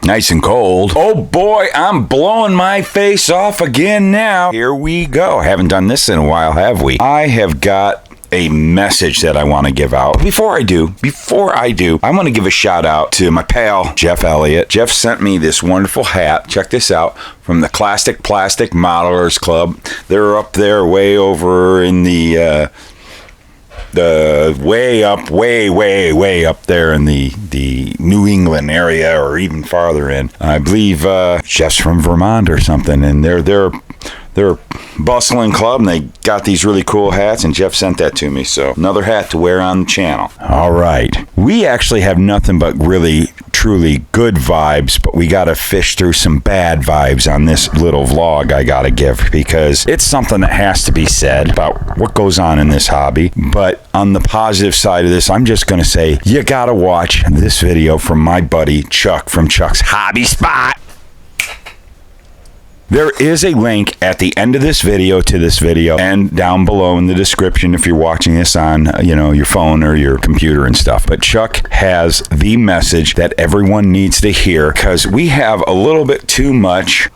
Nice and cold. Oh boy, I'm blowing my face off again now. Here we go. Haven't done this in a while, have we? I have got a message that I want to give out. Before I do, I want to give a shout out to my pal, Jeff Elliott. Jeff sent me this wonderful hat. Check this out. From the Classic Plastic Modelers Club. They're up there way over in the way up there in the New England area, or even farther in. I believe Jeff's from Vermont or something, and they're a bustling club, and they got these really cool hats, and Jeff sent that to me. So another hat to wear on the channel. All right, we actually have nothing but really truly good vibes, but we gotta fish through some bad vibes on this little vlog I gotta give, because it's something that has to be said about what goes on in this hobby. But on the positive side of this, I'm just gonna say you gotta watch this video from my buddy Chuck from Chuck's Hobby Spot. There is a link at the end of this video to this video, and down below in the description if you're watching this on, your phone or your computer and stuff. But Chuck has the message that everyone needs to hear, because we have a little bit too much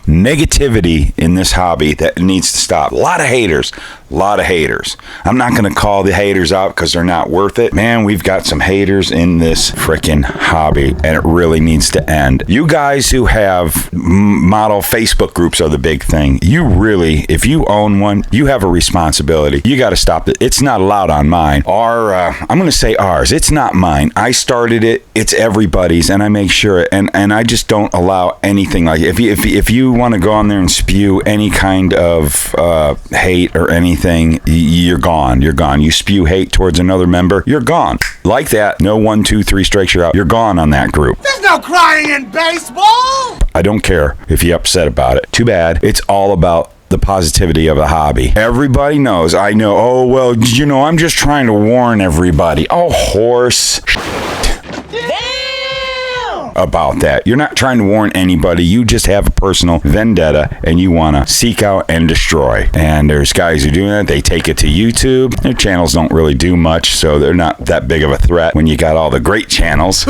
negativity in this hobby that needs to stop. A lot of haters. I'm not going to call the haters out because they're not worth it. Man, we've got some haters in this freaking hobby, and it really needs to end. You guys who have model Facebook groups are the big thing. You really, if you own one, you have a responsibility. You got to stop it. It's not allowed on mine. I'm going to say ours. It's not mine. I started it. It's everybody's, and I make sure, and I just don't allow anything like it. If you want to go on there and spew any kind of hate or anything, you're gone. You spew hate towards another member, you're gone. Like that, no 1, 2, 3 strikes, you're out. You're gone on that group. There's no crying in baseball! I don't care if you're upset about it. Too bad. It's all about the positivity of the hobby. Everybody knows. I know. Oh, well, I'm just trying to warn everybody. Oh, horse. About that. You're not trying to warn anybody. You just have a personal vendetta, and you want to seek out and destroy. And there's guys who do that. They take it to YouTube. Their channels don't really do much, so they're not that big of a threat when you got all the great channels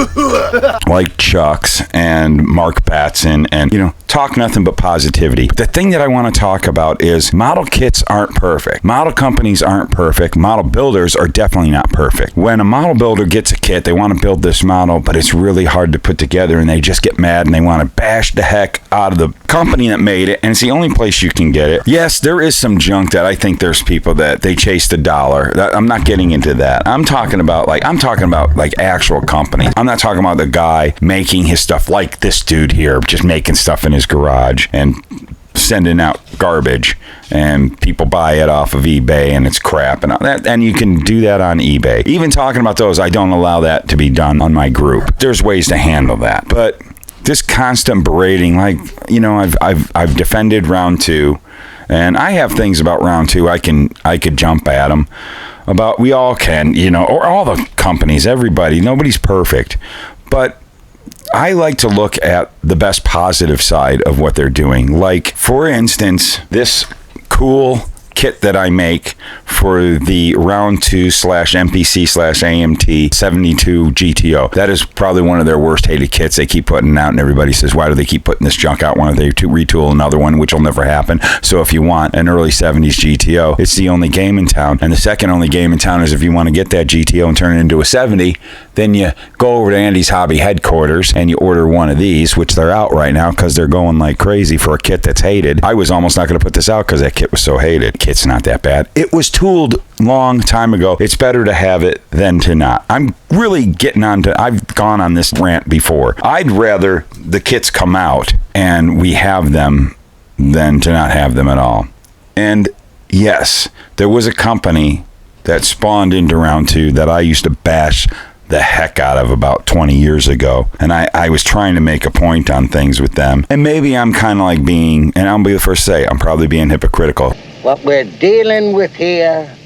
like Chuck's and Mark Batson, and talk nothing but positivity. The thing that I want to talk about is model kits aren't perfect. Model companies aren't perfect. Model builders are definitely not perfect. When a model builder gets a kit, they want to build this model, but it's really hard to put together, and they just get mad and they want to bash the heck out of the company that made it, and it's the only place you can get it. Yes, there is some junk that I think there's people that they chase the dollar. I'm not getting into that. I'm talking about actual companies. I'm not talking about the guy making his stuff like this dude here, just making stuff in his garage and sending out garbage, and people buy it off of eBay and it's crap and all that, and you can do that on eBay. Even talking about those, I don't allow that to be done on my group. There's ways to handle that, but this constant berating, I've defended round 2, and I have things about round 2 I could jump at them about. We all can, or all the companies, everybody. Nobody's perfect, but I like to look at the best positive side of what they're doing. Like, for instance, this cool kit that I make for the round 2 /MPC/AMT 72 GTO. That is probably one of their worst hated kits they keep putting out, and everybody says, why do they keep putting this junk out? Why don't they retool another one, which will never happen? So if you want an early 70s GTO, it's the only game in town. And the second only game in town is if you want to get that GTO and turn it into a 70, then you go over to Andy's Hobby headquarters and you order one of these, which they're out right now because they're going like crazy for a kit that's hated. I was almost not going to put this out because that kit was so hated. Kit's not that bad. It was tooled long time ago. It's better to have it than to not. I'm really getting on to, I've gone on this rant before. I'd rather the kits come out and we have them than to not have them at all. And yes, there was a company that spawned into round 2 that I used to bash the heck out of about 20 years ago, and I was trying to make a point on things with them, and maybe I'm kind of like being, and I'll be the first to say, I'm probably being hypocritical. What we're dealing with here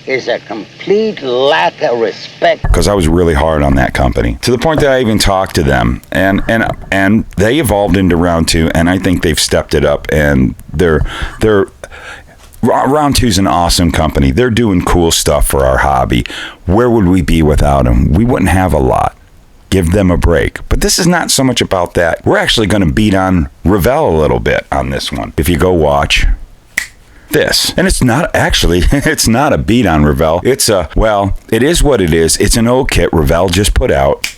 is a complete lack of respect. Because I was really hard on that company, to the point that I even talked to them, and they evolved into round 2, and I think they've stepped it up, and they're Round 2's an awesome company. They're doing cool stuff for our hobby. Where would we be without them? We wouldn't have a lot. Give them a break. But this is not so much about that. We're actually going to beat on Revell a little bit on this one. If you go watch this. And it's not actually, it's not a beat on Revell. It's it is what it is. It's an old kit Revell just put out.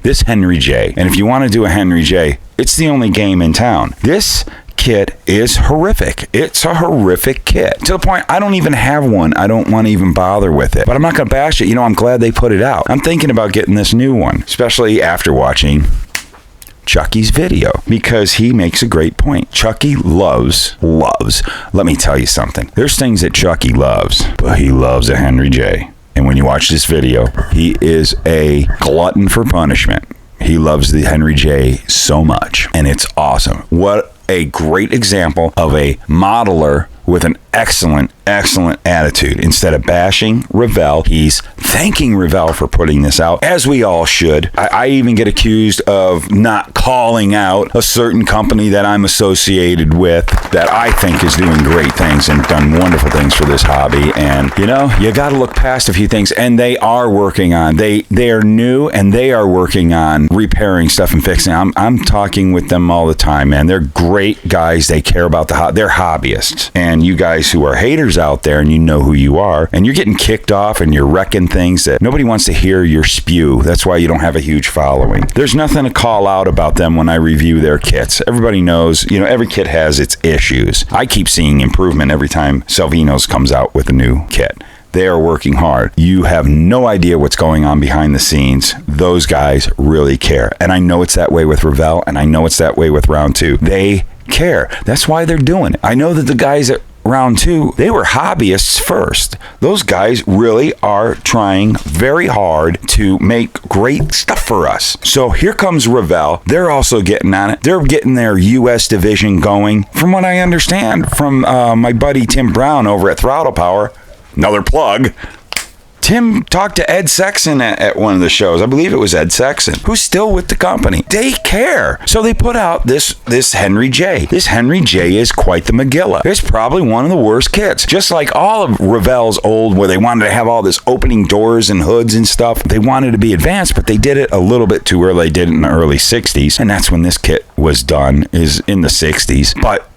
This Henry J. And if you want to do a Henry J, it's the only game in town. This kit is horrific. It's a horrific kit. To the point, I don't even have one. I don't want to even bother with it. But I'm not going to bash it. I'm glad they put it out. I'm thinking about getting this new one, especially after watching Chucky's video, because he makes a great point. Chucky loves. Let me tell you something. There's things that Chucky loves, but he loves a Henry J. And when you watch this video, he is a glutton for punishment. He loves the Henry J so much, and it's awesome. What a great example of a modeler with an excellent attitude. Instead of bashing Revell, he's thanking Revell for putting this out, as we all should. I even get accused of not calling out a certain company that I'm associated with that I think is doing great things and done wonderful things for this hobby. And, you got to look past a few things, and they are working on. They are new, and they are working on repairing stuff and fixing. I'm talking with them all the time, man. They're great guys. They care about they're hobbyists. And you guys who are haters out there, and you know who you are, and you're getting kicked off and you're wrecking things that nobody wants to hear your spew. That's why you don't have a huge following. There's nothing to call out about them when I review their kits. Everybody knows, every kit has its issues. I keep seeing improvement every time Salvino's comes out with a new kit. They are working hard. You have no idea what's going on behind the scenes. Those guys really care. And I know it's that way with Revell, and I know it's that way with Round 2. They care. That's why they're doing it. I know that the guys at Round 2, they were hobbyists first. Those guys really are trying very hard to make great stuff for us. So here comes Revell. They're also getting on it. They're getting their U.S. division going. From what I understand from my buddy Tim Brown over at Throttle Power, another plug, Tim talked to Ed Sexton at one of the shows. I believe it was Ed Sexton, who's still with the company. They care. So they put out this Henry J. This Henry J is quite the Megillah. It's probably one of the worst kits. Just like all of Revell's old, where they wanted to have all this opening doors and hoods and stuff. They wanted to be advanced, but they did it a little bit too early. They did it in the early 60s. And that's when this kit was done, is in the 60s. But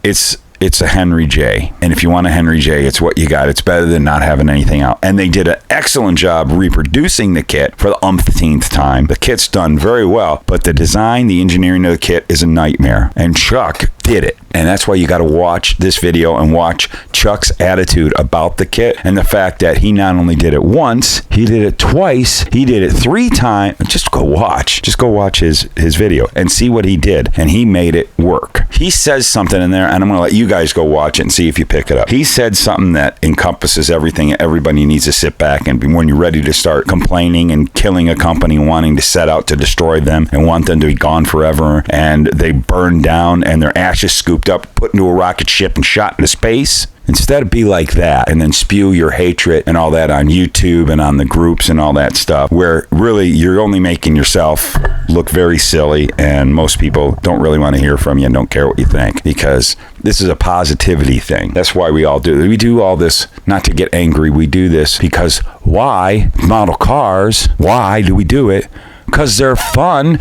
it's a Henry J. And if you want a Henry J, it's what you got. It's better than not having anything out. And they did an excellent job reproducing the kit for the umpteenth time. The kit's done very well, but the design, the engineering of the kit is a nightmare. And Chuck did it. And that's why you got to watch this video and watch Chuck's attitude about the kit, and the fact that he not only did it once, he did it twice, he did it 3 times. Just go watch his video and see what he did, and he made it work. He says something in there, and I'm going to let you guys go watch it and see if you pick it up. He said something that encompasses everything. Everybody needs to sit back, and when you're ready to start complaining and killing a company, wanting to set out to destroy them and want them to be gone forever, and they burn down and their ashes scooped up, put into a rocket ship and shot into space. Instead of be like that and then spew your hatred and all that on YouTube and on the groups and all that stuff, where really you're only making yourself look very silly, and most people don't really want to hear from you and don't care what you think, because this is a positivity thing. That's why we all do it. We do all this not to get angry. We do this because why? Model cars, why do we do it? Because they're fun.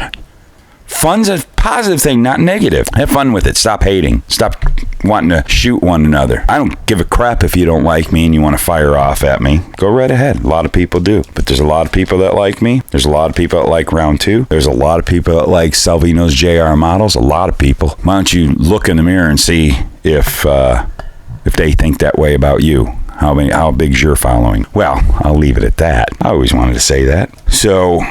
Fun's a positive thing, not negative. Have fun with it. Stop hating. Stop wanting to shoot one another. I don't give a crap if you don't like me and you want to fire off at me. Go right ahead. A lot of people do. But there's a lot of people that like me. There's a lot of people that like Round 2. There's a lot of people that like Salvino's JR models. A lot of people. Why don't you look in the mirror and see if they think that way about you? How big's your following? Well, I'll leave it at that. I always wanted to say that. So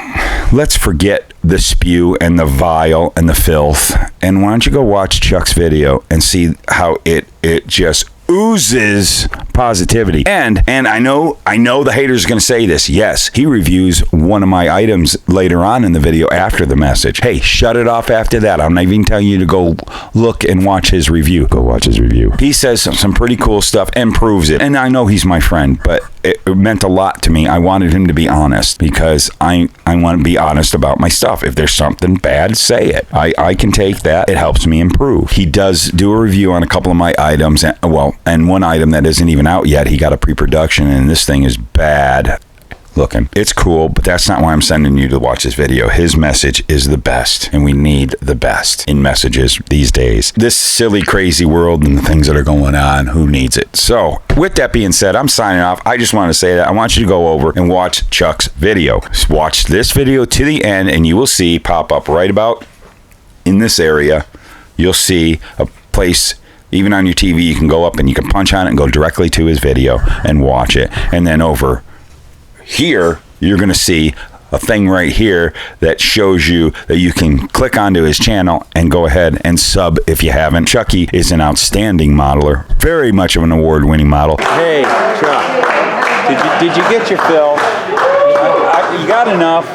let's forget the spew and the vile and the filth. And why don't you go watch Chuck's video and see how it just oozes positivity. And I know the haters are going to say this. Yes, he reviews one of my items later on in the video after the message. Hey, shut it off after that. I'm not even telling you to go look and watch his review. Go watch his review. He says some pretty cool stuff and proves it. And I know he's my friend, but it meant a lot to me. I wanted him to be honest, because I want to be honest about my stuff. If there's something bad, say it. I can take that. It helps me improve. He does do a review on a couple of my items, and one item that isn't even out yet. He got a pre-production, and this thing is bad. looking. It's cool, but that's not why I'm sending you to watch this video. His message is the best, and we need the best in messages these days. This silly, crazy world and the things that are going on, who needs it? So, with that being said, I'm signing off. I just want to say that I want you to go over and watch Chuck's video. Just watch this video to the end, and you will see pop up right about in this area. You'll see a place. Even on your TV, you can go up and you can punch on it and go directly to his video and watch it. And then over here, you're going to see a thing right here that shows you that you can click onto his channel and go ahead and sub if you haven't. Chucky is an outstanding modeler, very much of an award-winning model. Hey, Chuck, did you get your fill? You got enough?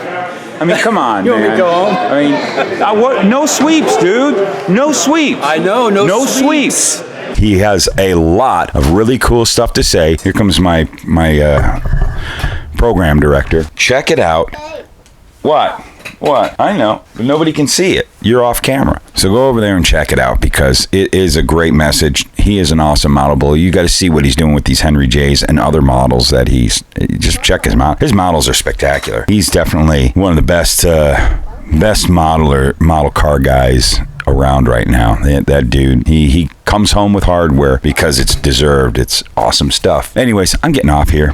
I mean, come on, You want me to go home? I mean, no sweeps, dude. No sweeps. I know, no sweeps. He has a lot of really cool stuff to say. Here comes my program director. Check it out. What? I know, but nobody can see it. You're off camera. So go over there and check it out because it is a great message. He is an awesome model builder. You got to see what he's doing with these Henry J's and other models that just check his model. His models are spectacular. He's definitely one of the best model car guys around right now. That dude, he comes home with hardware because it's deserved. It's awesome stuff. Anyways, I'm getting off here.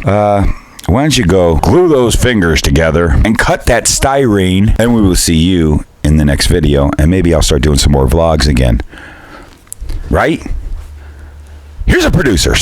Why don't you go glue those fingers together and cut that styrene, and we will see you in the next video, and maybe I'll start doing some more vlogs again. Right? Here's a producer.